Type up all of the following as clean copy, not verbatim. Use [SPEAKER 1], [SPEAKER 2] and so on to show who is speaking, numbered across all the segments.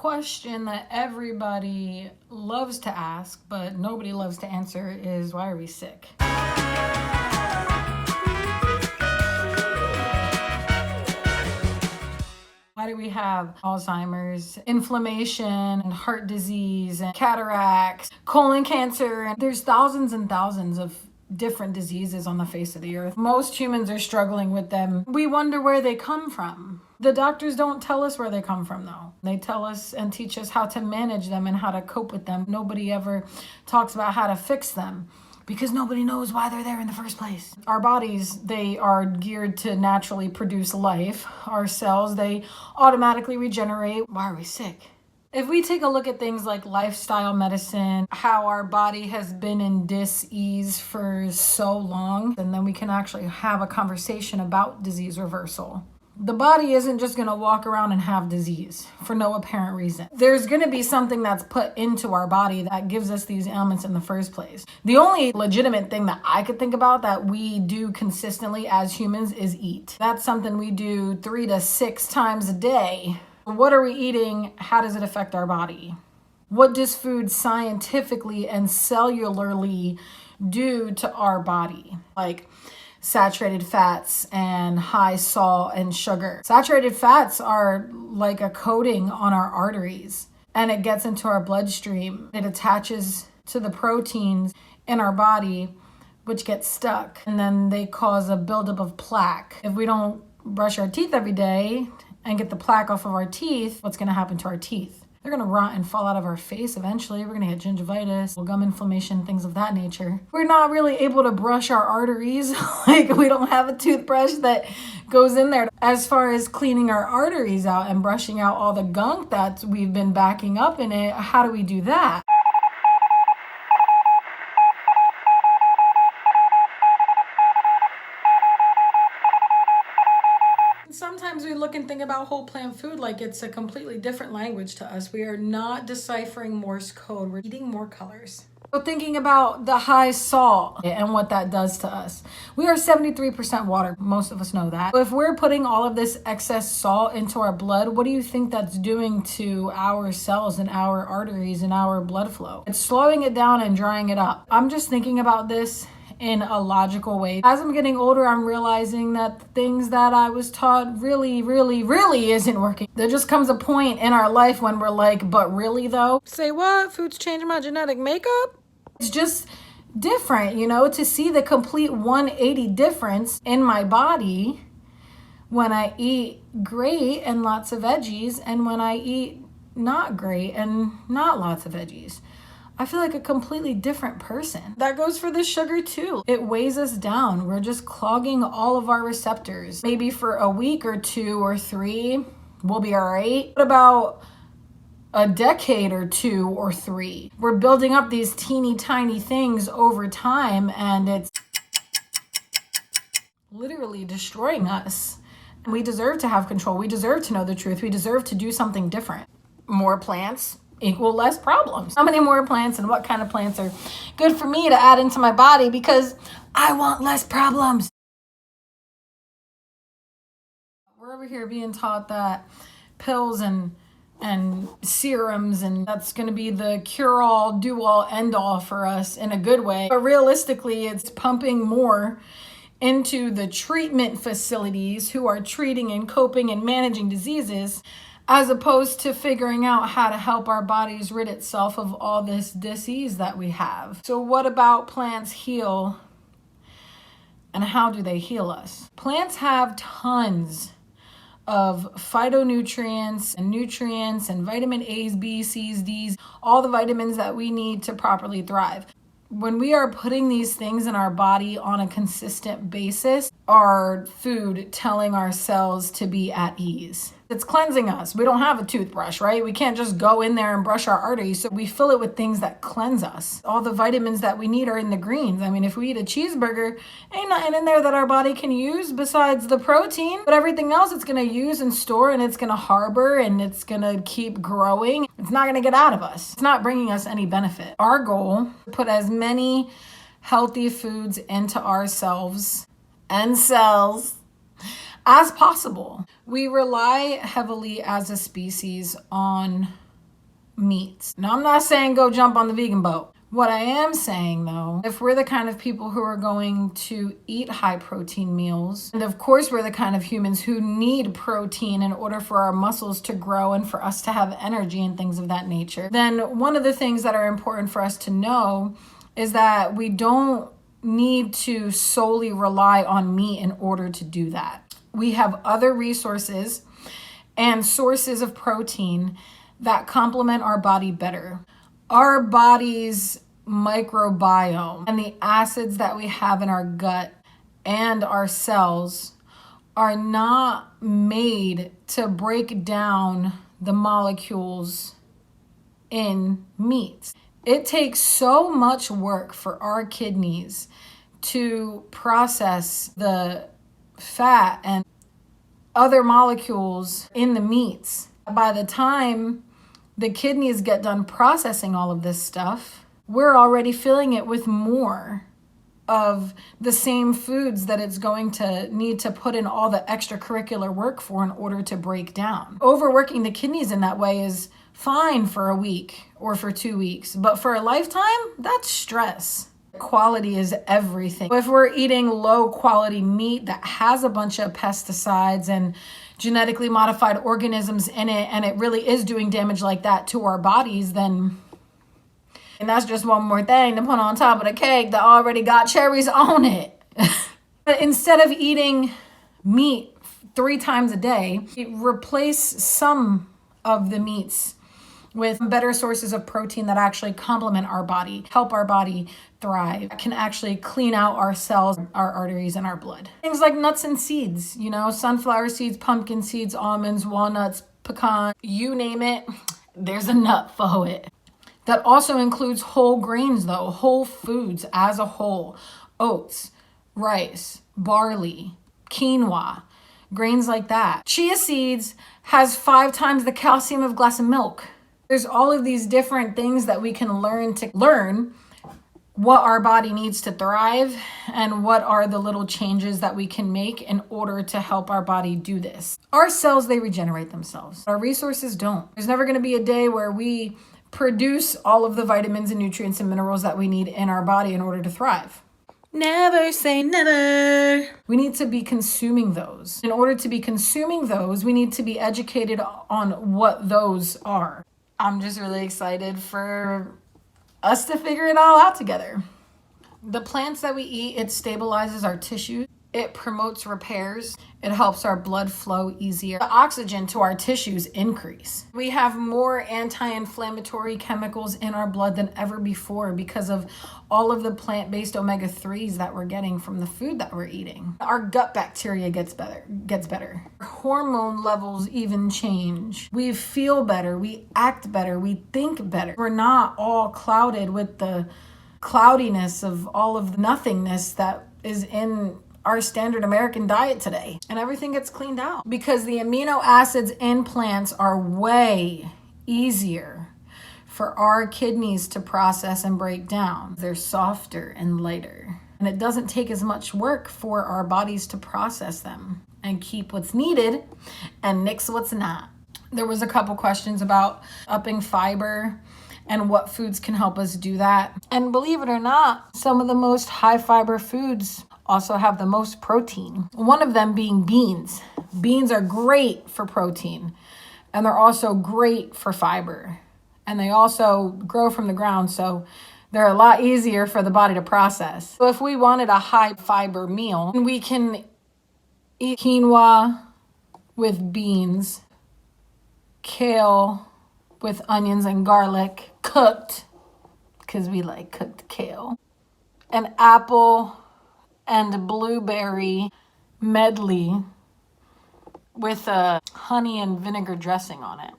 [SPEAKER 1] question that everybody loves to ask, but nobody loves to answer is, why are we sick? Why do we have Alzheimer's, inflammation, and heart disease, and cataracts, colon cancer? And there's thousands and thousands of different diseases on the face of the earth. Most humans are struggling with them. We wonder where they come from. The doctors don't tell us where they come from, though. They tell us and teach us how to manage them and how to cope with them. Nobody ever talks about how to fix them, because nobody knows why they're there in the first place. Our bodies, they are geared to naturally produce life. Our cells, they automatically regenerate. Why are we sick? If we take a look at things like lifestyle medicine, how our body has been in dis-ease for so long, and then we can actually have a conversation about disease reversal. The body isn't just going to walk around and have disease for no apparent reason. There's going to be something that's put into our body that gives us these ailments in the first place. The only legitimate thing that I could think about that we do consistently as humans is eat. That's something we do 3 to 6 times a day. What are we eating? How does it affect our body? What does food scientifically and cellularly do to our body? Like saturated fats and high salt and sugar. Saturated fats are like a coating on our arteries, and it gets into our bloodstream. It attaches to the proteins in our body, which get stuck, and then they cause a buildup of plaque. If we don't brush our teeth every day and get the plaque off of our teeth, what's going to happen to our teeth? They're going to rot and fall out of our face eventually. We're going to get gingivitis, gum inflammation, things of that nature. We're not really able to brush our arteries. Like, we don't have a toothbrush that goes in there. As far as cleaning our arteries out and brushing out all the gunk that we've been backing up in it, how do we do that? Sometimes we look and think about whole plant food like it's a completely different language to us. We are not deciphering Morse code. We're eating more colors. So thinking about the high salt and what that does to us. We are 73% water. Most of us know that. If we're putting all of this excess salt into our blood, what do you think that's doing to our cells and our arteries and our blood flow? It's slowing it down and drying it up. I'm just thinking about this in a logical way. As I'm getting older, I'm realizing that the things that I was taught really isn't working. There just comes a point in our life when we're like, but really though? Say what? Food's changing my genetic makeup? It's just different, you know, to see the complete 180 difference in my body when I eat great and lots of veggies and when I eat not great and not lots of veggies. I feel like a completely different person. That goes for the sugar too. It weighs us down. We're just clogging all of our receptors. Maybe for a week or 2 or 3, we'll be all right. What about a decade or 2 or 3? We're building up these teeny tiny things over time, and it's literally destroying us. And we deserve to have control. We deserve to know the truth. We deserve to do something different. More plants equal less problems. How many more plants and what kind of plants are good for me to add into my body because I want less problems? We're over here being taught that pills and serums and that's going to be the cure-all, do-all, end-all for us in a good way. But realistically, it's pumping more into the treatment facilities who are treating and coping and managing diseases, as opposed to figuring out how to help our bodies rid itself of all this disease that we have. So what about plants heal? And how do they heal us? Plants have tons of phytonutrients and nutrients and vitamin A's, B's, C's, D's, all the vitamins that we need to properly thrive. When we are putting these things in our body on a consistent basis, our food telling our cells to be at ease. It's cleansing us. We don't have a toothbrush, right? We can't just go in there and brush our arteries. So we fill it with things that cleanse us. All the vitamins that we need are in the greens. I mean, if we eat a cheeseburger, ain't nothing in there that our body can use besides the protein. But everything else it's going to use and store, and it's going to harbor, and it's going to keep growing. It's not going to get out of us. It's not bringing us any benefit. Our goal, put as many healthy foods into ourselves and cells as possible. We rely heavily as a species on meats. Now, I'm not saying go jump on the vegan boat. What I am saying though, if we're the kind of people who are going to eat high protein meals, and of course we're the kind of humans who need protein in order for our muscles to grow and for us to have energy and things of that nature, then one of the things that are important for us to know is that we don't need to solely rely on meat in order to do that. We have other resources and sources of protein that complement our body better. Our body's microbiome and the acids that we have in our gut and our cells are not made to break down the molecules in meats. It takes so much work for our kidneys to process the fat and other molecules in the meats. By the time the kidneys get done processing all of this stuff, we're already filling it with more of the same foods that it's going to need to put in all the extracurricular work for in order to break down. Overworking the kidneys in that way is fine for a week or for 2 weeks, but for a lifetime, that's stress. Quality is everything. If we're eating low quality meat that has a bunch of pesticides and genetically modified organisms in it, and it really is doing damage like that to our bodies, then, and that's just one more thing to put on top of the cake that already got cherries on it. But instead of eating meat 3 times a day, replace some of the meats with better sources of protein that actually complement our body, help our body thrive, can actually clean out our cells, our arteries, and our blood. Things like nuts and seeds, sunflower seeds, pumpkin seeds, almonds, walnuts, pecan, you name it, there's a nut for it. That also includes whole grains though, whole foods as a whole. Oats, rice, barley, quinoa, grains like that. Chia seeds has 5 times the calcium of a glass of milk. There's all of these different things that we can learn what our body needs to thrive and what are the little changes that we can make in order to help our body do this. Our cells, they regenerate themselves. Our resources don't. There's never going to be a day where we produce all of the vitamins and nutrients and minerals that we need in our body in order to thrive. Never say never. We need to be consuming those. In order to be consuming those, we need to be educated on what those are. I'm just really excited for us to figure it all out together. The plants that we eat, it stabilizes our tissues. It promotes repairs. It helps our blood flow easier. The oxygen to our tissues increase. We have more anti-inflammatory chemicals in our blood than ever before because of all of the plant-based omega-3s that we're getting from the food that we're eating. Our gut bacteria gets better. Hormone levels even change. We feel better. We act better. We think better. We're not all clouded with the cloudiness of all of the nothingness that is in our standard American diet today. And everything gets cleaned out because the amino acids in plants are way easier for our kidneys to process and break down. They're softer and lighter. And it doesn't take as much work for our bodies to process them and keep what's needed and nix what's not. There was a couple questions about upping fiber and what foods can help us do that. And believe it or not, some of the most high fiber foods also have the most protein. One of them being beans. Beans are great for protein, and they're also great for fiber. And they also grow from the ground, so they're a lot easier for the body to process. So if we wanted a high fiber meal, we can eat quinoa with beans, kale with onions and garlic, cooked, because we like cooked kale, an apple and blueberry medley with a honey and vinegar dressing on it.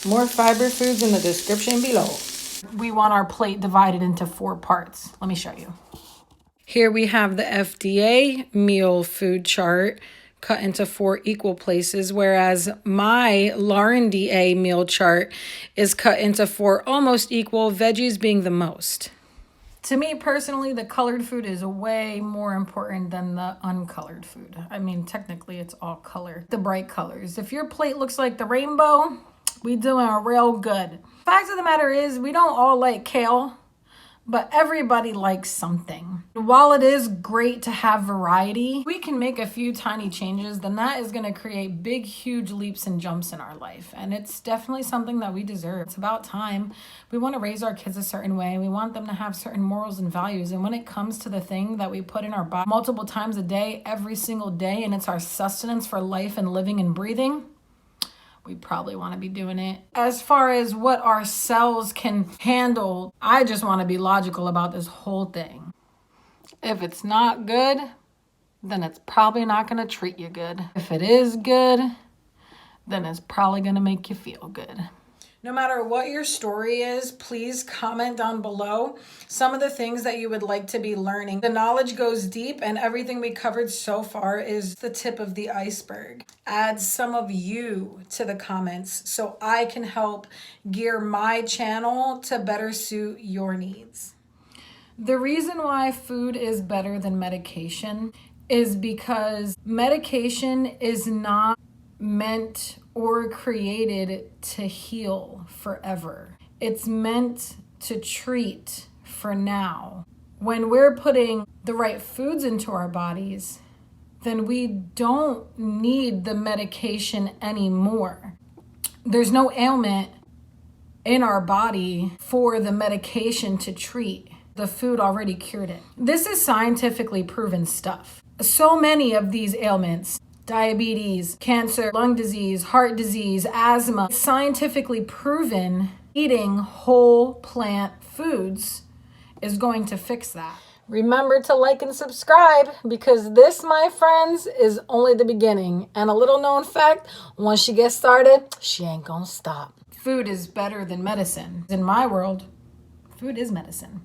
[SPEAKER 1] More fiber foods in the description below. We want our plate divided into 4 parts. Let me show you. Here we have the FDA meal food chart cut into 4 equal places, whereas my Lauren DA meal chart is cut into 4 almost equal, veggies being the most. To me personally, the colored food is way more important than the uncolored food. I mean, technically it's all color, the bright colors. If your plate looks like the rainbow, we doing real good. Fact of the matter is, we don't all like kale, but everybody likes something. While it is great to have variety, we can make a few tiny changes, then that is going to create big, huge leaps and jumps in our life. And it's definitely something that we deserve. It's about time. We want to raise our kids a certain way. We want them to have certain morals and values. And when it comes to the thing that we put in our body multiple times a day, every single day, and it's our sustenance for life and living and breathing, we probably want to be doing it. As far as what our cells can handle, I just want to be logical about this whole thing. If it's not good, then it's probably not going to treat you good. If it is good, then it's probably going to make you feel good. No matter what your story is, please comment down below some of the things that you would like to be learning. The knowledge goes deep, and everything we covered so far is the tip of the iceberg. Add some of you to the comments so I can help gear my channel to better suit your needs. The reason why food is better than medication is because medication is not meant or created to heal forever. It's meant to treat for now. When we're putting the right foods into our bodies, then we don't need the medication anymore. There's no ailment in our body for the medication to treat. The food already cured it. This is scientifically proven stuff. So many of these ailments, diabetes, cancer, lung disease, heart disease, asthma, scientifically proven eating whole plant foods is going to fix that. Remember to like and subscribe, because this, my friends, is only the beginning. And a little known fact, once she gets started, she ain't gonna stop. Food is better than medicine. In my world, food is medicine.